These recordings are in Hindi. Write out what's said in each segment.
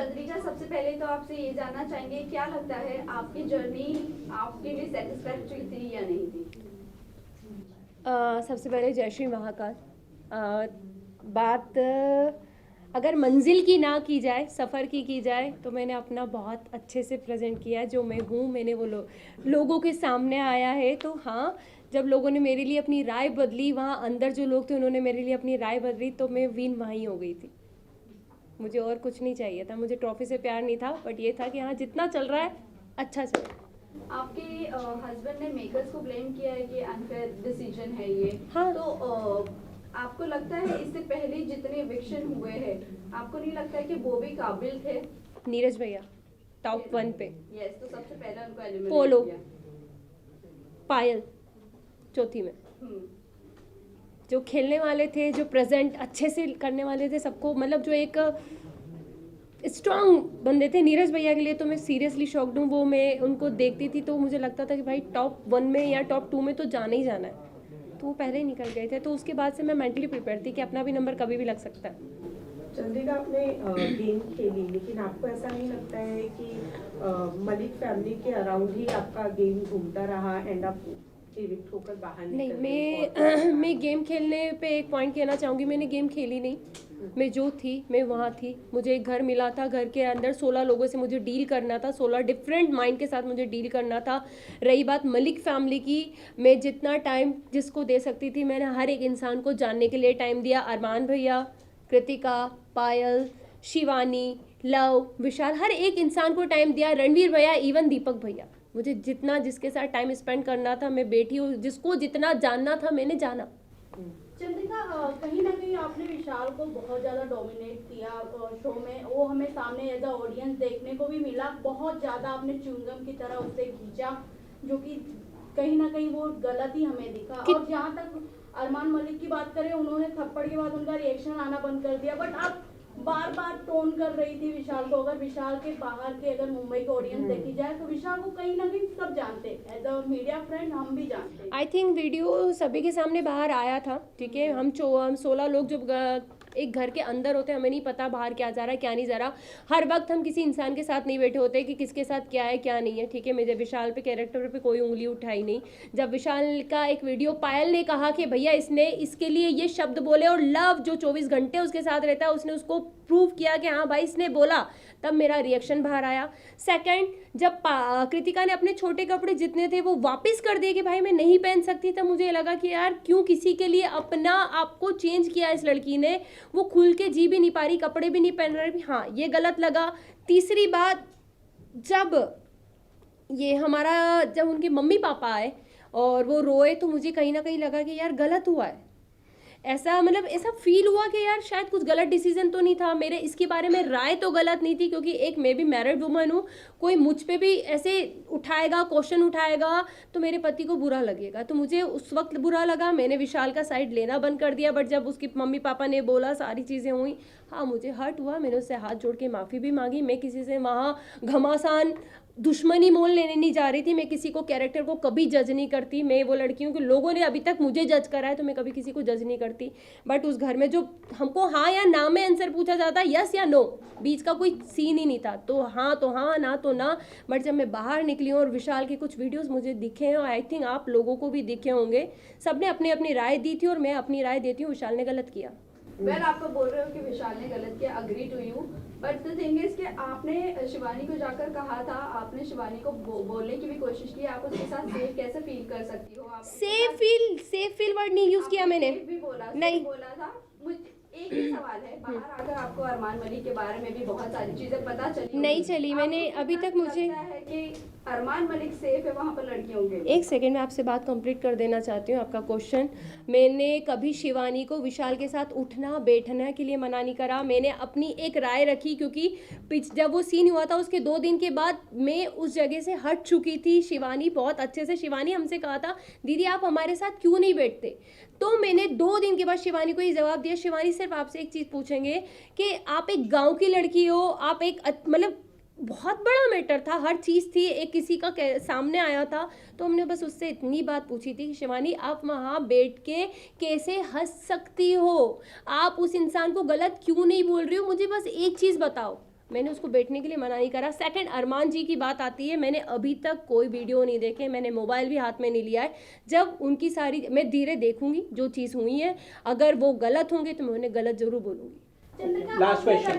चंद्रिका, सबसे पहले तो आपसे ये जानना चाहेंगे, क्या लगता है आपकी जर्नी आपके लिए सेटिस्फैक्टरी थी या नहीं थी? सबसे पहले जय श्री महाकाल। बात अगर मंजिल की ना की जाए, सफ़र की जाए, तो मैंने अपना बहुत अच्छे से प्रेजेंट किया है। जो मैं हूँ, मैंने वो लोगों के सामने आया है। तो हाँ, जब लोगों ने मेरे लिए अपनी राय बदली, वहाँ अंदर जो लोग थे उन्होंने मेरे लिए अपनी राय बदली, तो मैं विन वहीं हो गई थी। मुझे और कुछ नहीं चाहिए था, मुझे ट्रॉफी से प्यार नहीं था, बट ये था कि हाँ, जितना चल रहा है अच्छा चल रहा है। आपके हस्बैंड ने मेकर्स को ब्लेम किया है कि अनफेयर डिसीजन है ये। हाँ। तो आपको लगता है इससे पहले जितने इविक्शन हुए हैं, आपको नहीं लगता है कि वो भी काबिल थे? नीरज भैया टॉप 1 पे। यस, तो सबसे पहले उनको एलिमिनेट पोलो, किया। पायल चौथी में। हम्म। जो खेलने वाले थे, जो प्रेजेंट अच्छे से करने वाले थे सबको, मतलब जो एक स्ट्रांग बंदे थे, नीरज भैया के लिए तो मैं सीरियसली शॉक्ड हूँ। वो मैं उनको देखती थी तो मुझे लगता था कि भाई टॉप 1 में या टॉप 2 में तो जाना ही जाना है, तो वो पहले ही निकल गए थे। तो उसके बाद से मैं मेंटली प्रिपेयर थी कि अपना भी नंबर कभी भी लग सकता है। चंद्रिका, आपने गेम खेली, लेकिन आपको ऐसा नहीं लगता है कि मलिक फैमिली के अराउंड ही आपका गेम घूमता रहा एंड आप इविक्ट होकर बाहर नहीं, निकल गए? मैं गेम खेलने पे एक पॉइंट कहना चाहूँगी, मैंने गेम खेली नहीं। मैं जो थी मैं वहाँ थी। मुझे एक घर मिला था, घर के अंदर 16 लोगों से मुझे डील करना था, 16 डिफरेंट माइंड के साथ मुझे डील करना था। रही बात मलिक फैमिली की, मैं जितना टाइम जिसको दे सकती थी, मैंने हर एक इंसान को जानने के लिए टाइम दिया। अरमान भैया, कृतिका, पायल, शिवानी, लव, विशाल, हर एक इंसान को टाइम दिया। रणवीर भैया, इवन दीपक भैया, मुझे जितना जिसके साथ टाइम स्पेंड करना था, मैं बेटी हूँ, जिसको जितना जानना था मैंने जाना। चंद्रिका, कहीं ना कहीं आपने विशाल को बहुत ज़्यादा डोमिनेट किया शो में। वो हमें सामने एज अ ऑडियंस देखने को भी मिला। बहुत ज़्यादा आपने च्युइंगम की तरह उसे खींचा, जो कि कहीं ना कहीं वो गलत ही हमें दिखा। और जहाँ तक अरमान मलिक की बात करें, उन्होंने थप्पड़ के बाद उनका रिएक्शन आना बंद कर दिया, बट आप बार बार टोन कर रही थी विशाल को। अगर विशाल के बाहर के अगर मुंबई के ऑडियंस देखी जाए, तो विशाल को कहीं ना कहीं सब जानते हैं, एज अ मीडिया फ्रेंड हम भी जानते हैं। आई थिंक वीडियो सभी के सामने बाहर आया था, ठीक है। हम 16 लोग जब एक घर के अंदर होते हैं, हमें नहीं पता बाहर क्या जा रहा है क्या नहीं जा रहा। हर वक्त हम किसी इंसान के साथ नहीं बैठे होते कि किसके साथ क्या है क्या नहीं है, ठीक है। मेरे विशाल पे कैरेक्टर पे कोई उंगली उठाई नहीं। जब विशाल का एक वीडियो पायल ने कहा कि भैया इसने इसके लिए ये शब्द बोले, और लव जो 24 घंटे उसके साथ रहता है, उसने उसको प्रूव किया कि हाँ भाई इसने बोला, तब मेरा रिएक्शन बाहर आया। सेकंड, जब कृतिका ने अपने छोटे कपड़े जितने थे वो वापस कर दिए कि भाई मैं नहीं पहन सकती, तब मुझे लगा कि यार क्यों किसी के लिए अपना आपको चेंज किया इस लड़की ने। वो खुल के जी भी नहीं पा रही, कपड़े भी नहीं पहन रही। हाँ, ये गलत लगा। तीसरी बात, जब ये हमारा जब उनके मम्मी पापा आए और वो रोए, तो मुझे कहीं ना कहीं लगा कि यार गलत हुआ है। ऐसा मतलब ऐसा फील हुआ कि यार शायद कुछ गलत डिसीजन तो नहीं था मेरे, इसके बारे में राय तो गलत नहीं थी, क्योंकि एक मैं भी मैरिड वुमन हूँ। कोई मुझ पे भी ऐसे उठाएगा, क्वेश्चन उठाएगा, तो मेरे पति को बुरा लगेगा। तो मुझे उस वक्त बुरा लगा, मैंने विशाल का साइड लेना बंद कर दिया। बट जब उसकी मम्मी पापा ने बोला, सारी चीज़ें हुई, हाँ मुझे हर्ट हुआ। मैंने उससे हाथ जोड़ के माफ़ी भी मांगी। मैं किसी से वहाँ घमासान दुश्मनी मोल लेने नहीं जा रही थी। मैं किसी को, कैरेक्टर को कभी जज नहीं करती। मैं वो लड़की हूँ कि लोगों ने अभी तक मुझे जज करा है, तो मैं कभी किसी को जज नहीं करती। बट उस घर में जो हमको हाँ या ना में आंसर पूछा जाता, यस या नो, बीच का कोई सीन ही नहीं था। तो हाँ, ना तो ना। बट जब मैं बाहर निकली हूँ और विशाल के कुछ वीडियोस मुझे दिखे हैं, और आई थिंक आप लोगों को भी दिखे होंगे, सबने अपनी अपनी राय दी थी और मैं अपनी राय देती हूँ, विशाल ने गलत किया। वेल, आपको बोल रहे हो कि विशाल ने गलत किया, agree to you, but the thing is कि आपने शिवानी को जाकर कहा था, आपने शिवानी को बोलने की भी कोशिश की, आप उसके साथ सेफ कैसे फील कर सकती हो? सेफ फील वर्ड नहीं यूज किया मैंने। भी बोला, नहीं बोला था। एक ही सवाल है, बाहर आकर आपको अरमान मलिक के बारे में भी बहुत सारी चीजें पता चली नहीं चली। मैंने अभी तक मुझे है कि अरमान मलिक सेफ है वहाँ पर लड़कियों के? एक सेकेंड में आपसे बात कंप्लीट कर देना चाहती हूँ आपका क्वेश्चन। मैंने कभी शिवानी को विशाल के साथ उठना बैठना के लिए मना नहीं करा। मैंने अपनी एक राय रखी, क्योंकि जब वो सीन हुआ था उसके 2 दिन के बाद मैं उस जगह से हट चुकी थी। शिवानी बहुत अच्छे से, शिवानी हमसे कहा था दीदी आप हमारे साथ क्यों नहीं बैठते, तो मैंने 2 दिन के बाद शिवानी को ये जवाब दिया, शिवानी सिर्फ आपसे एक चीज़ पूछेंगे कि आप एक गाँव की लड़की हो, आप एक मतलब बहुत बड़ा मैटर था, हर चीज़ थी, एक किसी का सामने आया था, तो हमने बस उससे इतनी बात पूछी थी कि शिवानी आप वहाँ बैठ के कैसे हंस सकती हो, आप उस इंसान को गलत क्यों नहीं बोल रही हो, मुझे बस एक चीज़ बताओ। मैंने उसको बैठने के लिए मना नहीं करा। सेकंड, अरमान जी की बात आती है, मैंने अभी तक कोई वीडियो नहीं देखे, मैंने मोबाइल भी हाथ में नहीं लिया है। जब उनकी सारी मैं धीरे देखूंगी जो चीज़ हुई है, अगर वो गलत होंगे तो मैं उन्हें गलत जरूर बोलूंगी। चंद्रिका, Last आपने question.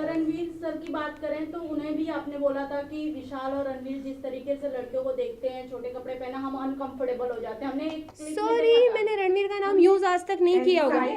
रणवीर सर की बात करें तो उन्हें भी आपने बोला था कि विशाल और रणवीर जिस तरीके से लड़कियों को देखते हैं, छोटे कपड़े पहना, हम अनकंफर्टेबल हो जाते हैं। हमने एक clip में सॉरी, देखा था। मैंने रणवीर का नाम यूज आज तक नहीं किया होगा। साई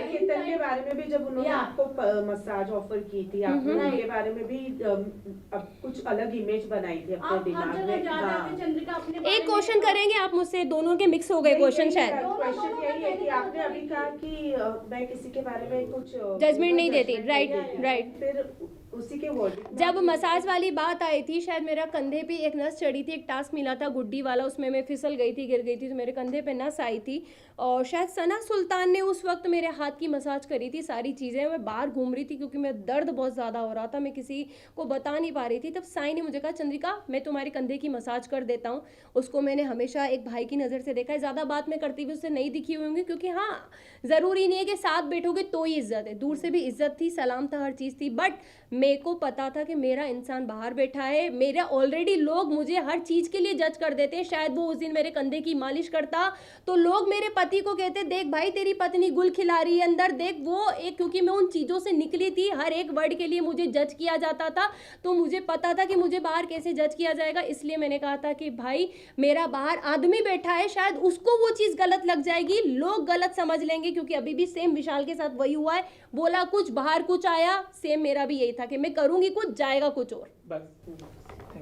केतन के बारे में भी जब उन्होंने या। आपको मसाज ऑफर की थी, आपने उनके बारे में भी अब कुछ अलग इमेज बनाई थी अपने आप हर दिमाग जगह में। जा हाँ। जाके चंद्रिका अपने बारे एक में क्वेश्चन करेंगे आप मुझसे, दोनों के मिक्स हो गए क्वेश्चन शायद। क्वेश्चन यही है कि आपने अभी कहा कि मैं किसी के बारे में कुछ Judgment नहीं देती, judgment right, नहीं देती। right. फिर उसी के वर्डिंग में जब आप- मसाज वाली बात आई थी, शायद मेरा कंधे पे एक नस चढ़ी थी, एक टास्क मिला था गुड्डी वाला, उसमें मैं फिसल गई थी, गिर गई थी, तो मेरे कंधे पे नस आई थी और शायद सना सुल्तान ने उस वक्त मेरे हाथ की मसाज करी थी। सारी चीज़ें, मैं बाहर घूम रही थी क्योंकि मैं दर्द बहुत ज़्यादा हो रहा था, मैं किसी को बता नहीं पा रही थी। तब साई ने मुझे कहा, चंद्रिका मैं तुम्हारे कंधे की मसाज कर देता हूँ। उसको मैंने हमेशा एक भाई की नज़र से देखा है, ज़्यादा बात मैं करती हुई उससे नहीं दिखी हुई होंगी, क्योंकि हाँ, ज़रूरी नहीं है कि साथ बैठोगे तो ही इज्जत है, दूर से भी इज्जत थी, सलाम था, हर चीज़ थी। बट मेरे को पता था कि मेरा इंसान बाहर बैठा है, मेरा ऑलरेडी लोग मुझे हर चीज़ के लिए जज कर देते हैं। शायद वो उस दिन मेरे कंधे की मालिश करता तो लोग मेरे पति को कहते, देख भाई तेरी पत्नी गुल खिला रही है अंदर, देख वो एक, क्योंकि मैं उन चीज़ों से निकली थी, हर एक वर्ड के लिए मुझे जज किया जाता था, तो मुझे पता था कि मुझे बाहर कैसे जज किया जाएगा। इसलिए मैंने कहा था कि भाई मेरा बाहर आदमी बैठा है, शायद उसको वो चीज़ गलत लग जाएगी, लोग गलत समझ लेंगे, क्योंकि अभी भी सेम विशाल के साथ वही हुआ है, बोला कुछ बाहर कुछ आया, सेम मेरा भी यही था कि मैं करूँगी कुछ, जाएगा कुछ और। बस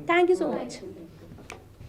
थैंक यू सो मच।